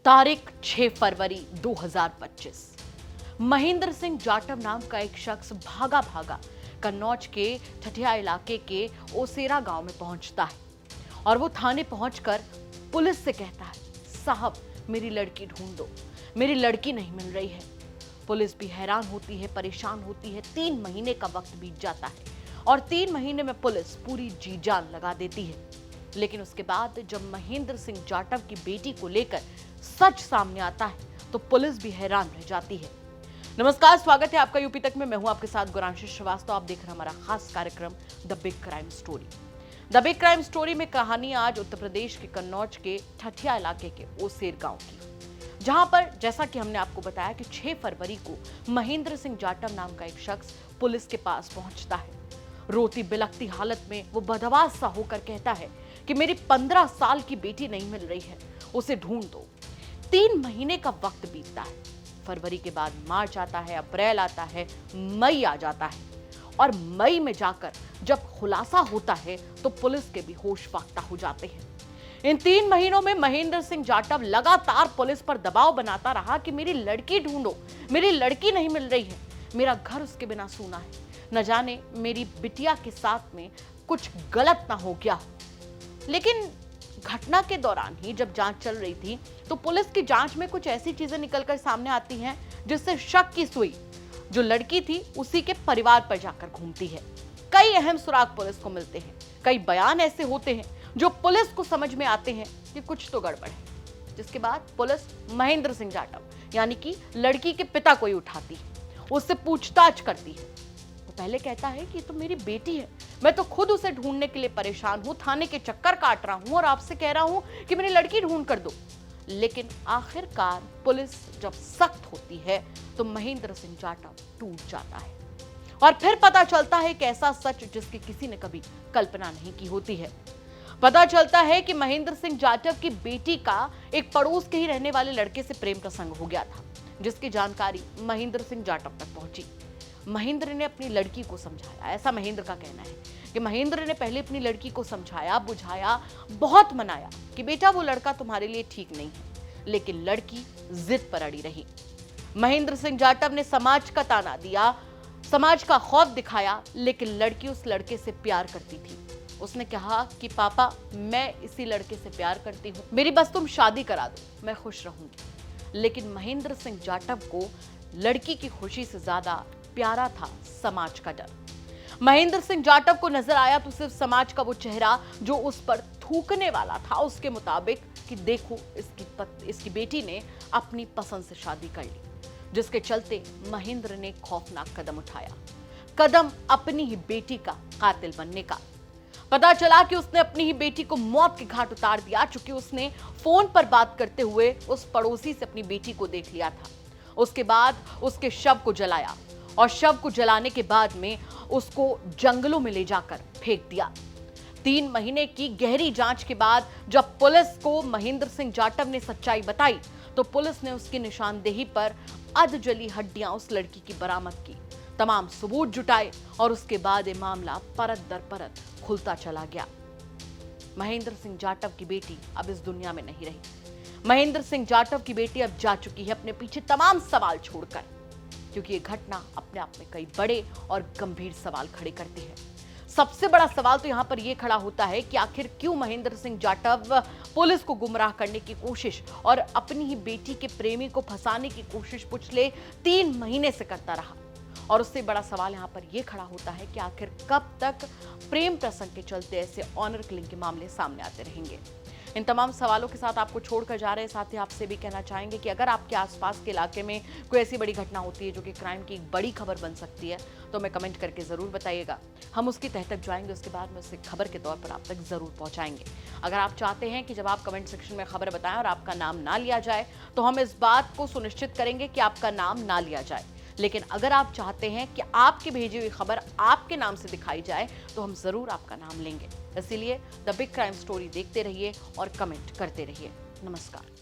तारीख 6 फरवरी 2025। महेंद्र सिंह जाटव नाम का एक शख्स भागा भागा कन्नौज के ठठिया इलाके के ओसेरा गांव में पहुंचता है और वो थाने पहुंचकर पुलिस से कहता है, साहब मेरी लड़की ढूंढ दो, मेरी लड़की नहीं मिल रही है। पुलिस भी हैरान होती है, परेशान होती है। 3 महीने का वक्त बीत जाता है और 3 महीने में पुलिस पूरी जी जान लगा देती है। लेकिन उसके बाद जब महेंद्र सिंह जाटव की बेटी को लेकर सच सामने आता है तो पुलिस भी हैरान रह जाती है। नमस्कार, स्वागत है आपका यूपी तक में। मैं हूं आपके साथ गुरांशी श्रीवास्तव। आप देख रहे हैं हमारा खास कार्यक्रम the big crime story. The big crime story में कहानी आज उत्तर प्रदेश के कन्नौज के ठठिया इलाके के ओसेर गांव की, जहां पर जैसा कि हमने आपको बताया कि 6 फरवरी को महेंद्र सिंह जाटव नाम का एक शख्स पुलिस के पास पहुंचता है। रोती बिलखती हालत में वो बदहवास सा होकर कहता है कि मेरी 15 साल की बेटी नहीं मिल रही है, उसे ढूंढ दो। 3 महीने का वक्त बीतता है। फरवरी के बाद मार्च आता है, अप्रैल आता है, मई आ जाता है और मई में जाकर जब खुलासा होता है तो पुलिस के भी होश फाख्ता हो जाते हैं। इन 3 महीनों में महेंद्र सिंह जाटव लगातार पुलिस पर दबाव बनाता रहा कि मेरी लड़की ढूंढो, मेरी लड़की नहीं मिल रही है, मेरा घर उसके बिना सूना है, न जाने मेरी बिटिया के साथ में कुछ गलत ना हो गया। लेकिन घटना के दौरान ही जब जांच चल रही थी तो पुलिस की जांच में कुछ ऐसी चीजें निकलकर सामने आती हैं जिससे शक की सुई जो लड़की थी उसी के परिवार पर जाकर घूमती है। कई अहम सुराग पुलिस को मिलते हैं, कई बयान ऐसे होते हैं जो पुलिस को समझ में आते हैं कि कुछ तो गड़बड़ है, जिसके बाद पुलिस महेंद्र सिंह जाटव यानी कि लड़की के पिता को ही उठाती है, उससे पूछताछ करती है। वो पहले कहता है कि तो मेरी बेटी है, मैं तो खुद उसे ढूंढने के लिए परेशान हूं, थाने के चक्कर काट रहा हूं और आपसे कह रहा हूं कि मेरी लड़की ढूंढ कर दो। लेकिन आखिरकार पुलिस जब सख्त होती है तो महेंद्र सिंह जाटव टूट जाता है और फिर पता चलता है एक ऐसा सच जिसकी किसी ने कभी कल्पना नहीं की होती है। पता चलता है कि महेंद्र सिंह जाटव की बेटी का एक पड़ोस के ही रहने वाले लड़के से प्रेम प्रसंग हो गया था, जिसकी जानकारी महेंद्र सिंह जाटव तक पहुंची। महेंद्र ने अपनी लड़की को समझाया, ऐसा महेंद्र का कहना है कि महेंद्र ने पहले अपनी लड़की को समझाया, बुझाया, बहुत मनाया कि बेटा वो लड़का तुम्हारे लिए ठीक नहीं है, लेकिन लड़की जिद पर अड़ी रही। महेंद्र सिंह जाटव ने समाज का ताना दिया, समाज का खौफ दिखाया, लेकिन लड़की उस लड़के से प्यार करती थी। उसने कहा कि पापा मैं इसी लड़के से प्यार करती हूँ, मेरी बस तुम शादी करा दो, मैं खुश रहूंगी। लेकिन महेंद्र सिंह जाटव को लड़की की खुशी से ज्यादा प्यारा था समाज का डर। महेंद्र सिंह जाटव को नजर आया तो सिर्फ समाज का वो चेहरा जो उस पर थूकने वाला था, उसके मुताबिक कि देखो इसकी बेटी ने अपनी पसंद से शादी कर ली, जिसके चलते महेंद्र ने खौफनाक कदम उठाया, कदम अपनी ही बेटी का कातिल बनने का। पता चला कि उसने अपनी ही बेटी को मौत के घाट उतार दिया, चूंकि उसने फोन पर बात करते हुए उस पड़ोसी से अपनी बेटी को देख लिया था। उसके बाद उसके शव को जलाया और शव को जलाने के बाद में उसको जंगलों में ले जाकर फेंक दिया। 3 महीने की गहरी जांच के बाद जब पुलिस को महेंद्र सिंह जाटव ने सच्चाई बताई तो पुलिस ने उसकी निशानदेही पर अधजली हड्डियां उस लड़की की बरामद की, तमाम सबूत जुटाए और उसके बाद ये मामला परत दर परत खुलता चला गया। महेंद्र सिंह जाटव की बेटी अब इस दुनिया में नहीं रही। महेंद्र सिंह जाटव की बेटी अब जा चुकी है अपने पीछे तमाम सवाल छोड़कर, क्योंकि ये घटना अपने आप में कई बड़े और गंभीर सवाल खड़े करती है। सबसे बड़ा सवाल तो यहां पर यह खड़ा होता है कि आखिर क्यों महेंद्र सिंह जाटव पुलिस को गुमराह करने की कोशिश और अपनी ही बेटी के प्रेमी को फंसाने की कोशिश पिछले 3 महीने से करता रहा। और उससे बड़ा सवाल यहां पर यह खड़ा होता है कि आखिर कब तक प्रेम प्रसंग के चलते ऐसे ऑनर किलिंग के मामले सामने आते रहेंगे। इन तमाम सवालों के साथ आपको छोड़कर जा रहे हैं। साथ ही आपसे भी कहना चाहेंगे कि अगर आपके आसपास के इलाके में कोई ऐसी बड़ी घटना होती है जो कि क्राइम की एक बड़ी खबर बन सकती है तो हमें कमेंट करके जरूर बताइएगा। हम उसकी तह तक जाएंगे, उसके बाद में उसे खबर के तौर पर आप तक जरूर पहुंचाएंगे। अगर आप चाहते हैं कि जब आप कमेंट सेक्शन में खबर बताएं और आपका नाम ना लिया जाए तो हम इस बात को सुनिश्चित करेंगे कि आपका नाम ना लिया जाए। लेकिन अगर आप चाहते हैं कि आपकी भेजी हुई खबर आपके नाम से दिखाई जाए तो हम जरूर आपका नाम लेंगे। इसीलिए द बिग क्राइम स्टोरी देखते रहिए और कमेंट करते रहिए। नमस्कार।